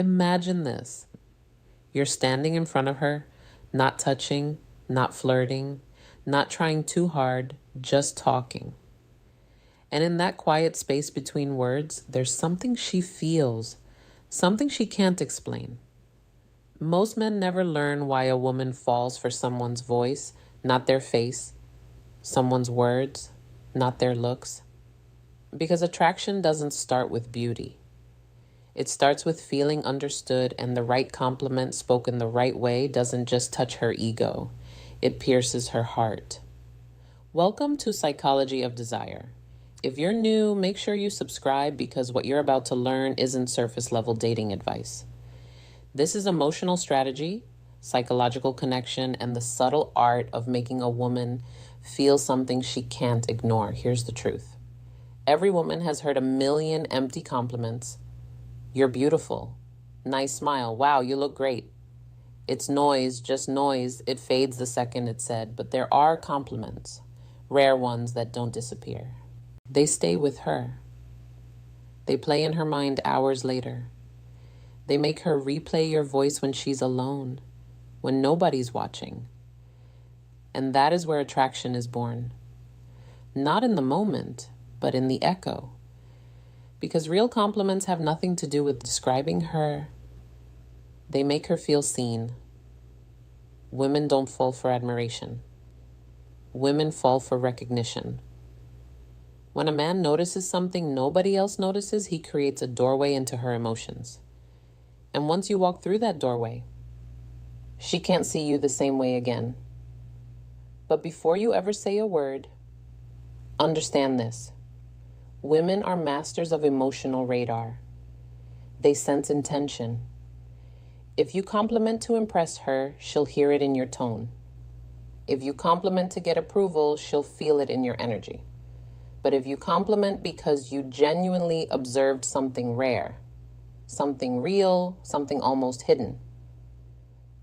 Imagine this. You're standing in front of her, not touching, not flirting, not trying too hard, just talking. And in that quiet space between words, there's something she feels, something she can't explain. Most men never learn why a woman falls for someone's voice, not their face, someone's words, not their looks. Because attraction doesn't start with beauty. It starts with feeling understood, and the right compliment spoken the right way doesn't just touch her ego, it pierces her heart. Welcome to Psychology of Desire. If you're new, make sure you subscribe because what you're about to learn isn't surface level dating advice. This is emotional strategy, psychological connection, and the subtle art of making a woman feel something she can't ignore. Here's the truth. Every woman has heard a million empty compliments. You're beautiful. Nice smile. Wow, you look great. It's noise, just noise. It fades the second it's said. But there are compliments, rare ones that don't disappear. They stay with her. They play in her mind hours later. They make her replay your voice when she's alone, when nobody's watching. And that is where attraction is born. Not in the moment, but in the echo. Because real compliments have nothing to do with describing her. They make her feel seen. Women don't fall for admiration. Women fall for recognition. When a man notices something nobody else notices, he creates a doorway into her emotions. And once you walk through that doorway, she can't see you the same way again. But before you ever say a word, understand this. Women are masters of emotional radar. They sense intention. If you compliment to impress her, she'll hear it in your tone. If you compliment to get approval, she'll feel it in your energy. But if you compliment because you genuinely observed something rare, something real, something almost hidden,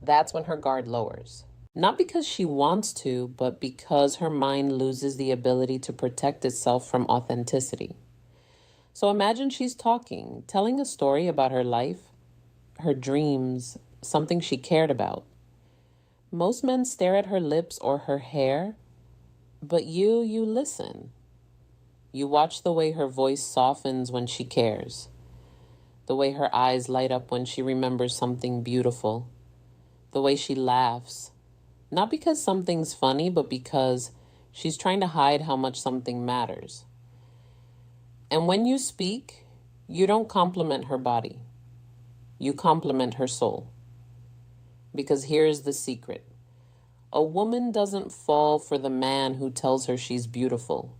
that's when her guard lowers. Not because she wants to, but because her mind loses the ability to protect itself from authenticity. So imagine she's talking, telling a story about her life, her dreams, something she cared about. Most men stare at her lips or her hair, but you listen. You watch the way her voice softens when she cares, the way her eyes light up when she remembers something beautiful, the way she laughs. Not because something's funny, but because she's trying to hide how much something matters. And when you speak, you don't compliment her body. You compliment her soul. Because here's the secret. A woman doesn't fall for the man who tells her she's beautiful.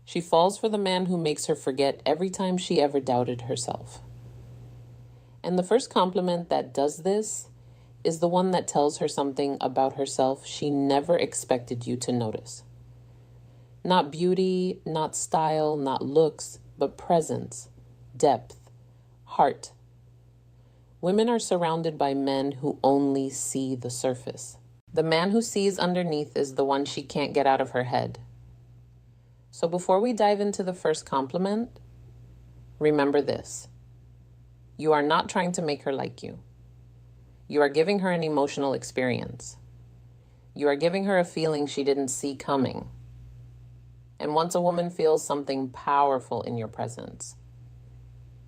She falls for the man who makes her forget every time she ever doubted herself. And the first compliment that does this is the one that tells her something about herself she never expected you to notice. Not beauty, not style, not looks, but presence, depth, heart. Women are surrounded by men who only see the surface. The man who sees underneath is the one she can't get out of her head. So before we dive into the first compliment, remember this. You are not trying to make her like you. You are giving her an emotional experience. You are giving her a feeling she didn't see coming. And once a woman feels something powerful in your presence,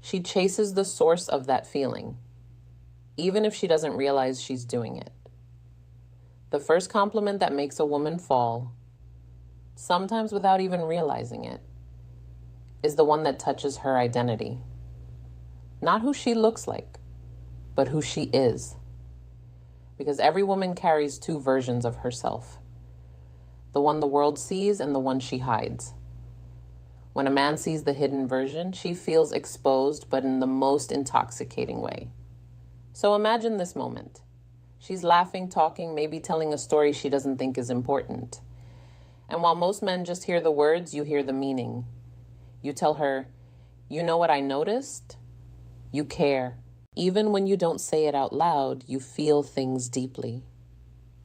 she chases the source of that feeling, even if she doesn't realize she's doing it. The first compliment that makes a woman fall, sometimes without even realizing it, is the one that touches her identity. Not who she looks like, but who she is. Because every woman carries two versions of herself. The one the world sees and the one she hides. When a man sees the hidden version, she feels exposed, but in the most intoxicating way. So imagine this moment. She's laughing, talking, maybe telling a story she doesn't think is important. And while most men just hear the words, you hear the meaning. You tell her, you know what I noticed? You care. Even when you don't say it out loud, you feel things deeply.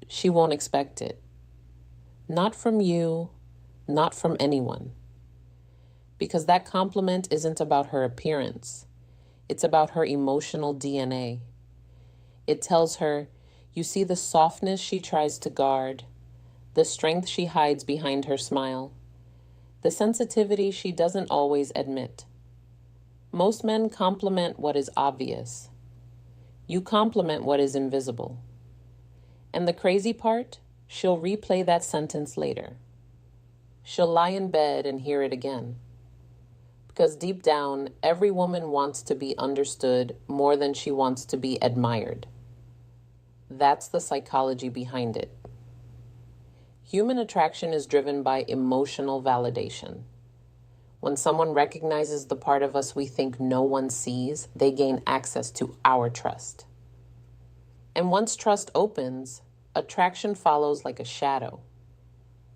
She won't expect it. Not from you, not from anyone. Because that compliment isn't about her appearance. It's about her emotional DNA. It tells her, you see the softness she tries to guard, the strength she hides behind her smile, the sensitivity she doesn't always admit. Most men compliment what is obvious. You compliment what is invisible. And the crazy part, she'll replay that sentence later. She'll lie in bed and hear it again. Because deep down, every woman wants to be understood more than she wants to be admired. That's the psychology behind it. Human attraction is driven by emotional validation. When someone recognizes the part of us we think no one sees, they gain access to our trust. And once trust opens, attraction follows like a shadow.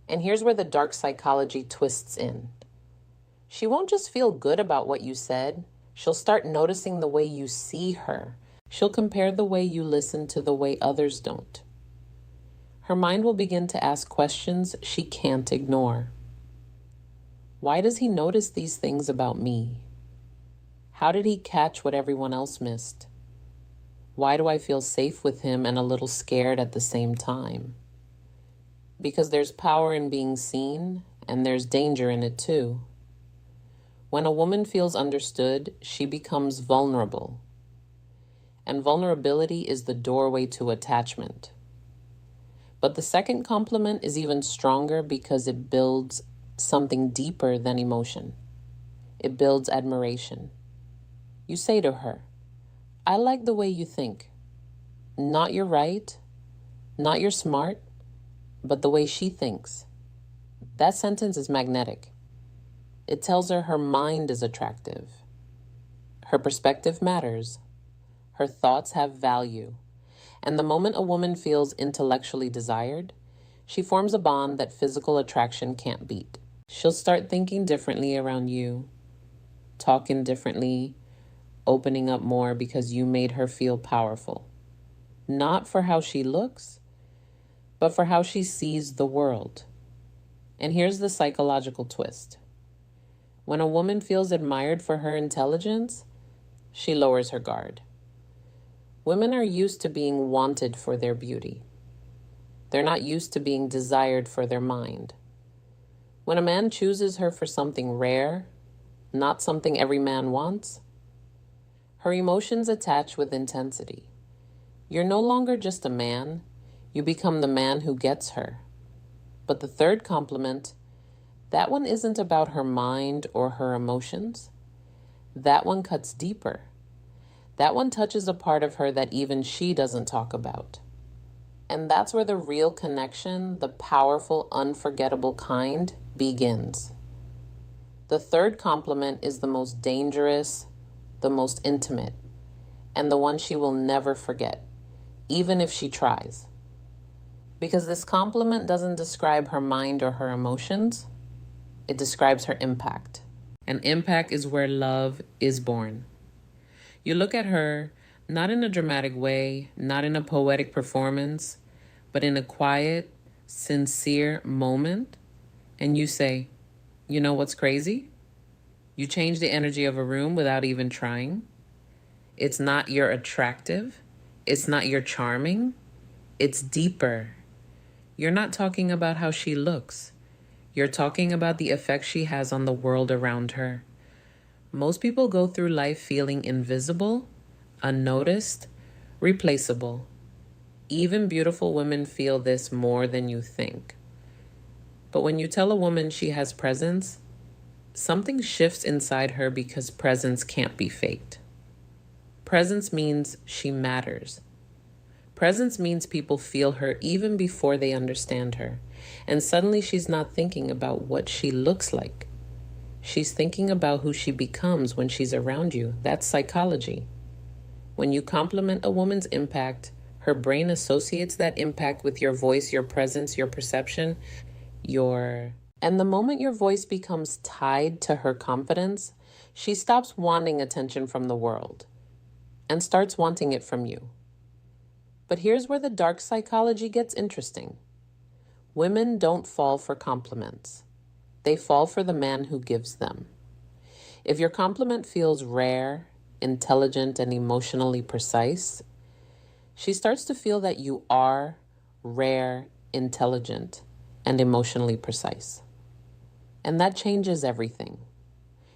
And here's where the dark psychology twists in. She won't just feel good about what you said. She'll start noticing the way you see her. She'll compare the way you listen to the way others don't. Her mind will begin to ask questions she can't ignore. Why does he notice these things about me? How did he catch what everyone else missed? Why do I feel safe with him and a little scared at the same time? Because there's power in being seen, and there's danger in it too. When a woman feels understood, she becomes vulnerable. And vulnerability is the doorway to attachment. But the second compliment is even stronger because it builds something deeper than emotion. It builds admiration. You say to her, I like the way you think. Not you're right, not you're smart, but the way she thinks. That sentence is magnetic. It tells her mind is attractive. Her perspective matters. Her thoughts have value. And the moment a woman feels intellectually desired, she forms a bond that physical attraction can't beat. She'll start thinking differently around you, talking differently, opening up more because you made her feel powerful. Not for how she looks, but for how she sees the world. And here's the psychological twist. When a woman feels admired for her intelligence, she lowers her guard. Women are used to being wanted for their beauty. They're not used to being desired for their mind. When a man chooses her for something rare, not something every man wants, her emotions attach with intensity. You're no longer just a man, you become the man who gets her. But the third compliment, that one isn't about her mind or her emotions. That one cuts deeper. That one touches a part of her that even she doesn't talk about. And that's where the real connection, the powerful, unforgettable kind, begins. The third compliment is the most dangerous, the most intimate, and the one she will never forget, even if she tries. Because this compliment doesn't describe her mind or her emotions, it describes her impact. And impact is where love is born. You look at her, not in a dramatic way, not in a poetic performance, but in a quiet, sincere moment, and you say, you know what's crazy? You change the energy of a room without even trying. It's not you're attractive. It's not you're charming. It's deeper. You're not talking about how she looks. You're talking about the effect she has on the world around her. Most people go through life feeling invisible, unnoticed, replaceable. Even beautiful women feel this more than you think. But when you tell a woman she has presence, something shifts inside her because presence can't be faked. Presence means she matters. Presence means people feel her even before they understand her. And suddenly she's not thinking about what she looks like. She's thinking about who she becomes when she's around you. That's psychology. When you compliment a woman's impact, her brain associates that impact with your voice, your presence, your perception, And the moment your voice becomes tied to her confidence, she stops wanting attention from the world and starts wanting it from you. But here's where the dark psychology gets interesting. Women don't fall for compliments. They fall for the man who gives them. If your compliment feels rare, intelligent, and emotionally precise, she starts to feel that you are rare, intelligent, and emotionally precise. And that changes everything.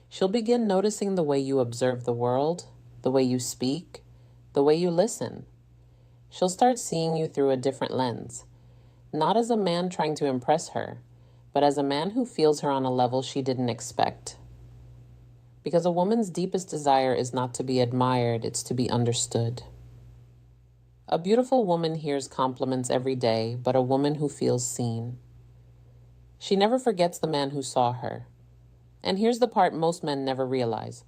She'll begin noticing the way you observe the world, the way you speak, the way you listen. She'll start seeing you through a different lens, not as a man trying to impress her, but as a man who feels her on a level she didn't expect. Because a woman's deepest desire is not to be admired, it's to be understood. A beautiful woman hears compliments every day, but a woman who feels seen. She never forgets the man who saw her. And here's the part most men never realize.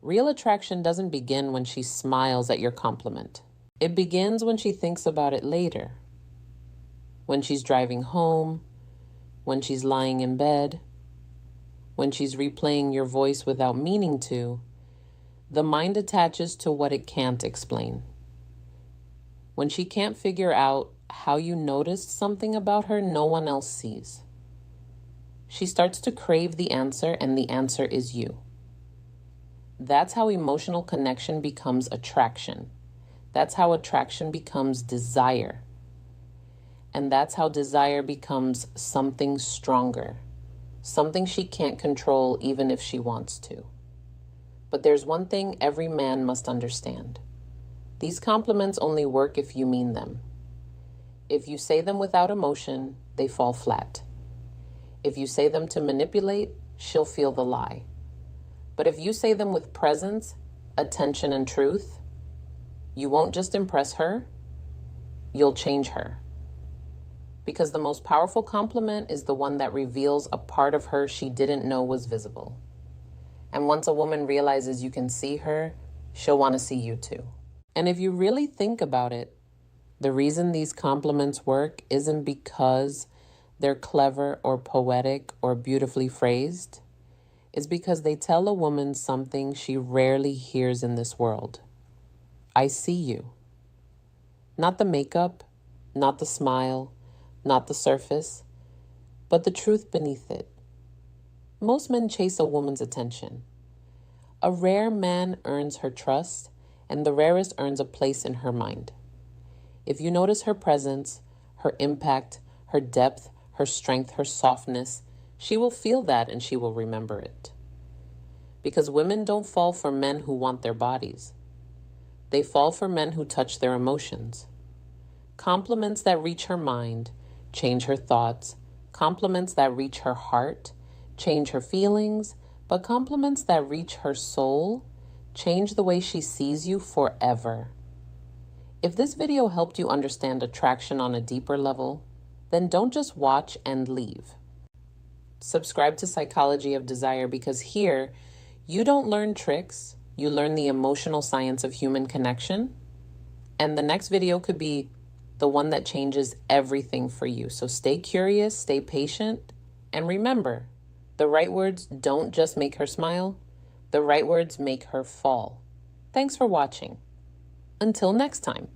Real attraction doesn't begin when she smiles at your compliment. It begins when she thinks about it later. When she's driving home, when she's lying in bed, when she's replaying your voice without meaning to, the mind attaches to what it can't explain. When she can't figure out how you noticed something about her no one else sees. She starts to crave the answer, and the answer is you. That's how emotional connection becomes attraction. That's how attraction becomes desire. And that's how desire becomes something stronger, something she can't control even if she wants to. But there's one thing every man must understand. These compliments only work if you mean them. If you say them without emotion, they fall flat. If you say them to manipulate, she'll feel the lie. But if you say them with presence, attention, and truth, you won't just impress her, you'll change her. Because the most powerful compliment is the one that reveals a part of her she didn't know was visible. And once a woman realizes you can see her, she'll want to see you too. And if you really think about it, the reason these compliments work isn't because they're clever or poetic or beautifully phrased. It's because they tell a woman something she rarely hears in this world. I see you. Not the makeup, not the smile, not the surface, but the truth beneath it. Most men chase a woman's attention. A rare man earns her trust, and the rarest earns a place in her mind. If you notice her presence, her impact, her depth, her strength, her softness, she will feel that and she will remember it. Because women don't fall for men who want their bodies. They fall for men who touch their emotions. Compliments that reach her mind change her thoughts. Compliments that reach her heart change her feelings. But compliments that reach her soul change the way she sees you forever. If this video helped you understand attraction on a deeper level, then don't just watch and leave. Subscribe to Psychology of Desire, because here you don't learn tricks, you learn the emotional science of human connection. And the next video could be the one that changes everything for you. So stay curious, stay patient, and remember, the right words don't just make her smile, the right words make her fall. Thanks for watching. Until next time.